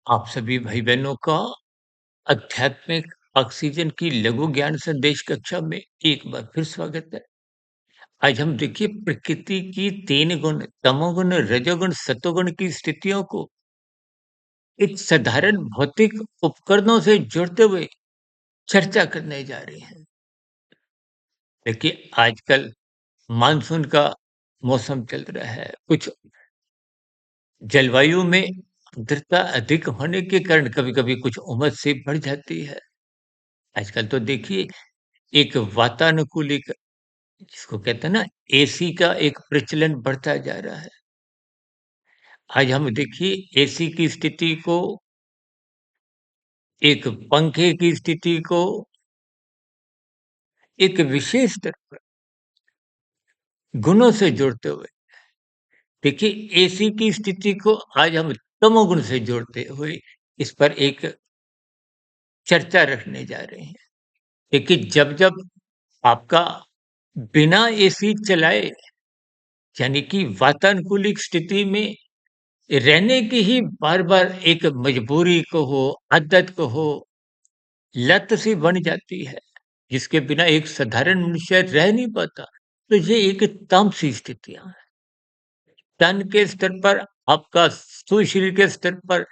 आप सभी भाई-बहनों का आध्यात्मिक ऑक्सीजन की लघु ज्ञान संदेश कक्षा में एक बार फिर स्वागत है। आज हम देखिए प्रकृति की 3 गुण तमोगुण, रजोगुण, सतोगुण की स्थितियों को एक साधारण भौतिक उपकरणों से जोड़ते हुए चर्चा करने जा रहे हैं। देखिए आजकल मानसून का मौसम चल रहा है। कुछ जलवायु में आर्द्रता अधिक होने के कारण कभी-कभी कुछ उमस सी बढ़ जाती है। आजकल तो देखिए एक वातानुकूलित जिसको कहते हैं ना एसी का एक प्रचलन बढ़ता जा रहा है। आज हम देखिए एसी की स्थिति को, एक पंखे की स्थिति को एक विशेष स्तर पर गुणों से जोड़ते हुए देखिए एसी की स्थिति को आज हम तमोगुण से जोड़ते हुए इस पर एक चर्चा रखने जा रहे हैं। देखिए जब-जब आपका बिना एसी चलाए यानी कि वातानुकूलित स्थिति में रहने की ही बार-बार एक मजबूरी को हो, आदत को हो, लत सी बन जाती है, जिसके बिना एक साधारण मनुष्य रह नहीं पाता। तो ये एक तामसी स्थितियाँ हैं। तन के स्तर पर, आपका सुशरीर के स्तर पर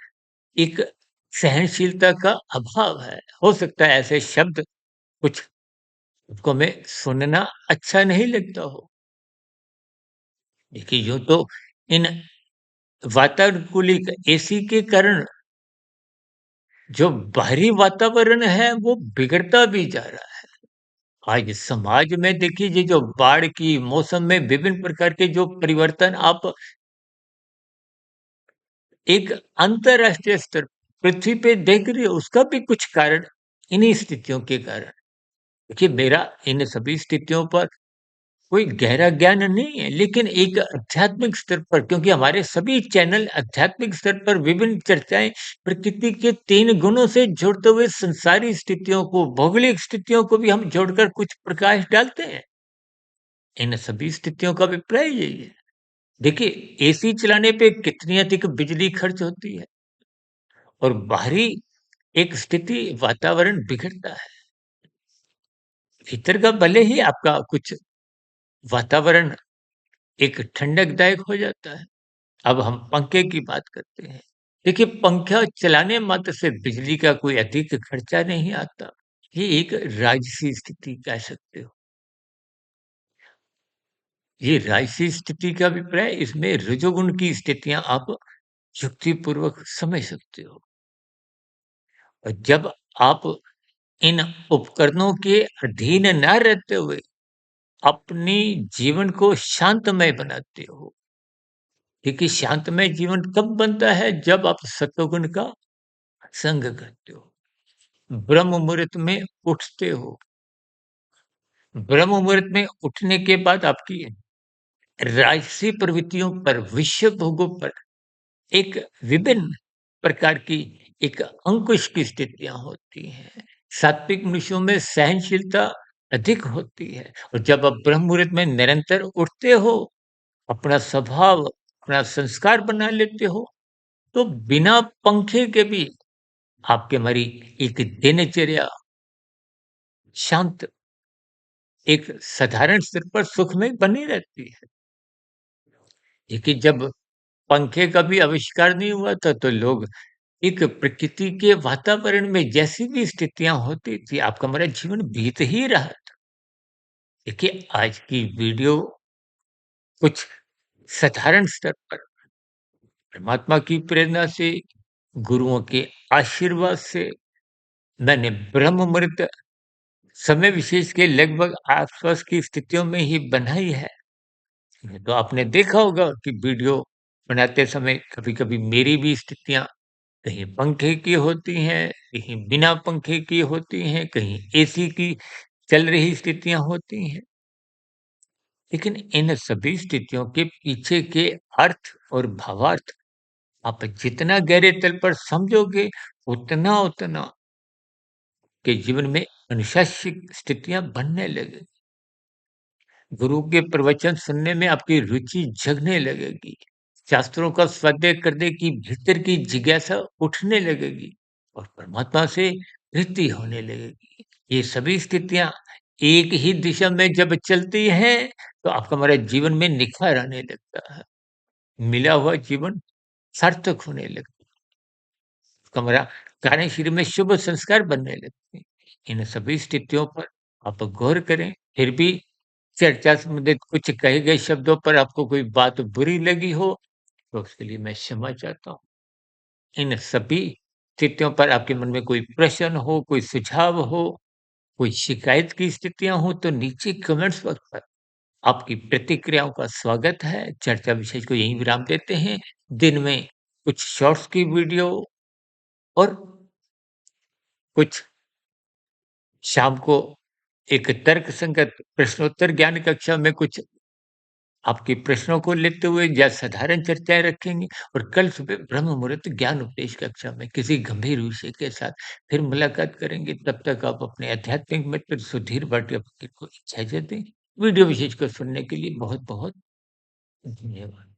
एक सहनशीलता का अभाव है। हो सकता है ऐसे शब्द कुछ को में सुनना अच्छा नहीं लगता हो। देखिए यूँ तो इन वातानुकूलित एसी के कारण जो बाहरी वातावरण है वो बिगड़ता भी जा रहा है। आज समाज में देखिए ये जो बाढ़ की मौसम में विभिन्न प्रकार के जो परिवर्तन आप एक अंतर्राष्ट्रीय स्तर पृथ्वी पे देख रहे हो उसका भी कुछ कारण इन्हीं स्थितियों के कारण। देखिए मेरा इन सभी स्थितियों पर कोई गहरा ज्ञान नहीं है, लेकिन एक आध्यात्मिक स्तर पर क्योंकि हमारे सभी चैनल आध्यात्मिक स्तर पर विभिन्न चर्चाएँ प्रकृति के 3 गुणों से जोड़ते हुए संसारी स्थितियों को, भौगोलिक स्थितियों को भी हम जोड़कर कुछ प्रकाश डालते हैं। इन सभी स्थितियों का अभिप्राय यही है। देखिए, एसी चलाने पे कितनी अधिक बिजली खर्च होती है और बाहरी एक स्थिति वातावरण बिगड़ता है। भीतर का भले ही आपका कुछ वातावरण एक ठंडकदायक हो जाता है। अब हम पंखे की बात करते हैं। देखिए, पंखा चलाने मात्र से बिजली का कोई अधिक खर्चा नहीं आता। ये एक राजसी स्थिति कह सकते हो। ये राजसी स्थिति का अभिप्राय इसमें रजोगुण की स्थितियाँ आप युक्तिपूर्वक समझ सकते हो। और जब आप इन उपकरणों के अधीन न रहते हुए अपनी जीवन को शांतमय बनाते हो। देखिए शांतमय जीवन कब बनता है जब आप सत्वगुण का संग करते हो। ब्रह्म मुहूर्त में उठते हो। ब्रह्म मुहूर्त में उठने के बाद आपकी राजसी प्रवृत्तियों पर, विषय भोगों पर एक विभिन्न प्रकार की एक अंकुश की स्थितियाँ होती हैं। सात्विक मनुष्यों में सहनशीलता अधिक होती है और जब आप ब्रह्म मुहूर्त में निरंतर उठते हो, अपना स्वभाव, अपना संस्कार बना लेते हो, तो बिना पंखे के भी आपके हमारी एक दिनचर्या शांत एक साधारण स्तर पर सुखमय बनी रहती है। देखिए जब पंखे का भी आविष्कार नहीं हुआ था तो लोग एक प्रकृति के वातावरण में जैसी भी स्थितियाँ होती थी, आपका हमारा जीवन बीत ही रहा था। देखिए आज की वीडियो कुछ साधारण स्तर पर परमात्मा की प्रेरणा से, गुरुओं के आशीर्वाद से मैंने ब्रह्म मुहूर्त समय विशेष के लगभग आस-पास की स्थितियों में ही बनाई है। तो आपने देखा होगा कि वीडियो बनाते समय कभी-कभी मेरी भी स्थितियाँ कहीं पंखे की होती हैं, कहीं बिना पंखे की होती हैं, कहीं एसी की चल रही स्थितियाँ होती हैं। लेकिन इन सभी स्थितियों के पीछे के अर्थ और भावार्थ आप जितना गहरे तल पर समझोगे, उतना के जीवन में अनुशासित स्थितियाँ बनने लगे। गुरु के प्रवचन सुनने में आपकी रुचि जगने लगेगी। शास्त्रों का स्वाध्याय करने की भीतर की जिज्ञासा उठने लगेगी और परमात्मा से प्रीति होने लगेगी। ये सभी स्थितियाँ एक ही दिशा में जब चलती हैं, तो आपका हमारा जीवन में निखार आने लगता है। मिला हुआ जीवन सार्थक होने लगता है। हमारा कार्यशील में शुभ संस्कार बनने लगते हैं। इन सभी स्थितियों पर आप गौर करें, फिर भी चर्चा संबंधित कुछ कहे गए शब्दों पर आपको कोई बात बुरी लगी हो, तो उसके लिए मैं क्षमा चाहता हूँ। इन सभी स्थितियों पर आपके मन में कोई प्रश्न हो, कोई सुझाव हो, कोई शिकायत की स्थितियाँ हो, तो नीचे कमेंट्स बॉक्स पर आपकी प्रतिक्रियाओं का स्वागत है। चर्चा विषय को यहीं विराम देते हैं। दिन में कुछ शॉर्ट्स की वीडियो और कुछ शाम को एक तर्कसंगत प्रश्नोत्तर ज्ञान कक्षा में कुछ आपके प्रश्नों को लेते हुए या साधारण चर्चाएँ रखेंगे और कल सुबह ब्रह्म मुहूर्त ज्ञान उपदेश कक्षा में किसी गंभीर विषय के साथ फिर मुलाकात करेंगे। तब तक आप अपने आध्यात्मिक मित्र सुधीर भाटिया को इजाज़त दें। वीडियो विशेष को सुनने के लिए बहुत-बहुत धन्यवाद।